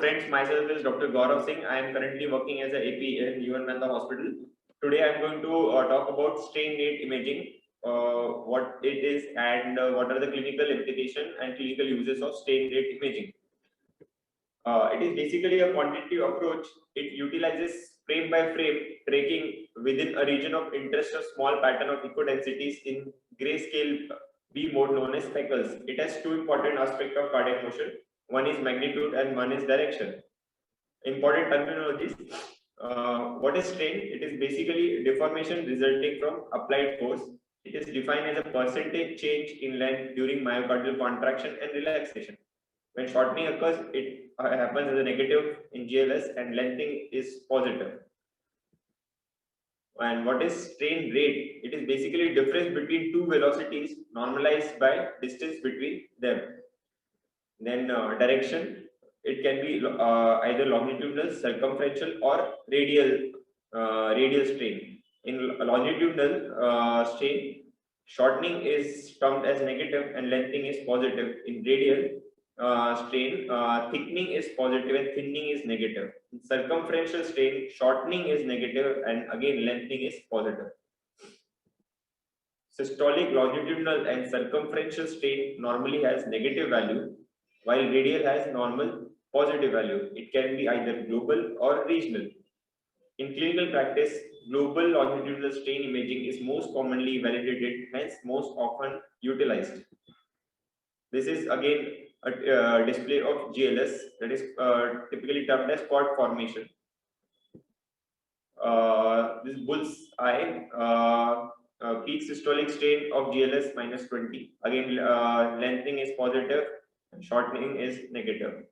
friends, myself is Dr. Gaurav Singh. I am currently working as a AP in UN Mehta Hospital. Today I am going to talk about strain rate imaging, what it is and what are the clinical implication and clinical uses of strain rate imaging. It is basically a quantitative approach. It utilizes frame by frame tracking within a region of interest of small pattern of echodensities in grayscale B mode known as speckles. It has two important aspects of cardiac motion. One is magnitude and one is direction. Important terminologies. What is strain? It is basically deformation resulting from applied force. It is defined as a percentage change in length during myocardial contraction and relaxation. When shortening occurs, it happens as a negative in GLS and lengthening is positive. And what is strain rate? It is basically difference between two velocities normalized by distance between them. Then direction, it can be either longitudinal, circumferential, or radial strain. In longitudinal strain, shortening is termed as negative and lengthening is positive. In radial strain, thickening is positive and thinning is negative. In circumferential strain, shortening is negative and again lengthening is positive. Systolic, longitudinal, and circumferential strain normally has negative value, while radial has normal positive value. It can be either global or regional. In clinical practice, global longitudinal strain imaging is most commonly validated, hence most often utilized. This is again a display of GLS, that is typically termed as quad formation. This bull's eye, peak systolic strain of GLS minus 20. Again, lengthening is positive, shortening is negative.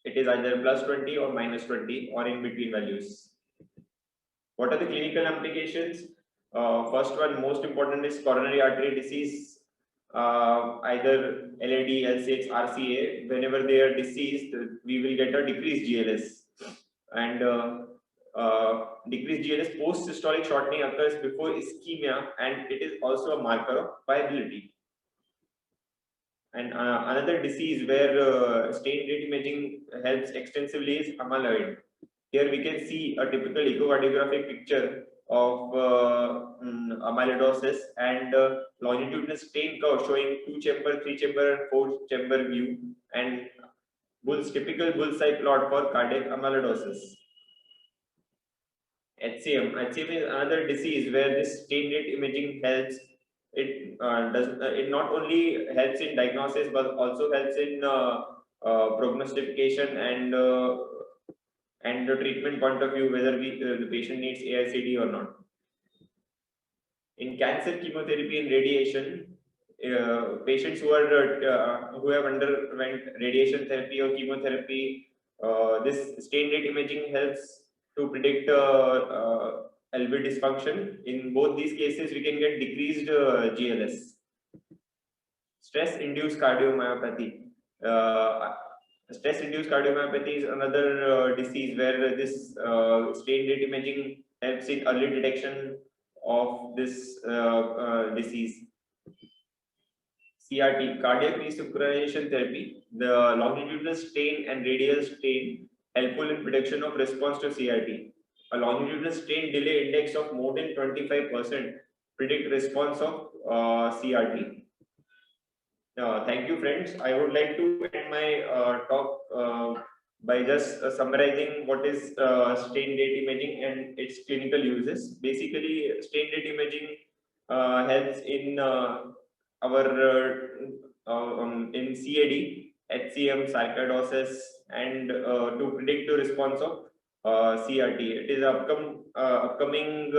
It is either plus 20 or minus 20 or in between values. What are the clinical applications? First one, most important, is coronary artery disease, either LAD, LCH, RCA. Whenever they are deceased, we will get a decreased GLS. And decreased GLS post-systolic shortening occurs before ischemia, and it is also a marker of viability. And another disease where strain rate imaging helps extensively is amyloid. Here we can see a typical echocardiographic picture of amyloidosis and longitudinal strain curve showing 2-chamber, 3-chamber, and 4-chamber view, and typical bullseye plot for cardiac amyloidosis. HCM is another disease where this strain rate imaging helps. It not only helps in diagnosis but also helps in prognostication and the treatment point of view, whether the patient needs AICD or not. In cancer, chemotherapy and radiation, patients who have underwent radiation therapy or chemotherapy, this strain rate imaging helps to predict LV dysfunction. In both these cases, we can get decreased GLS. Stress-induced cardiomyopathy. Stress-induced cardiomyopathy is another disease where this strain rate imaging helps in early detection of this disease. CRT, cardiac resynchronization therapy. The longitudinal strain and radial strain helpful in prediction of response to CRT. A longitudinal strain delay index of more than 25% predict response of CRT. Thank you, friends. I would like to end my talk by just summarizing what is strain rate imaging and its clinical uses. Basically, strain rate imaging helps in in CAD, HCM, sarcoidosis, and to predict the response of CRT. It is upcoming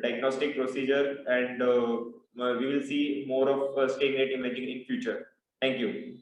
diagnostic procedure, and we will see more of strain rate imaging in future. Thank you.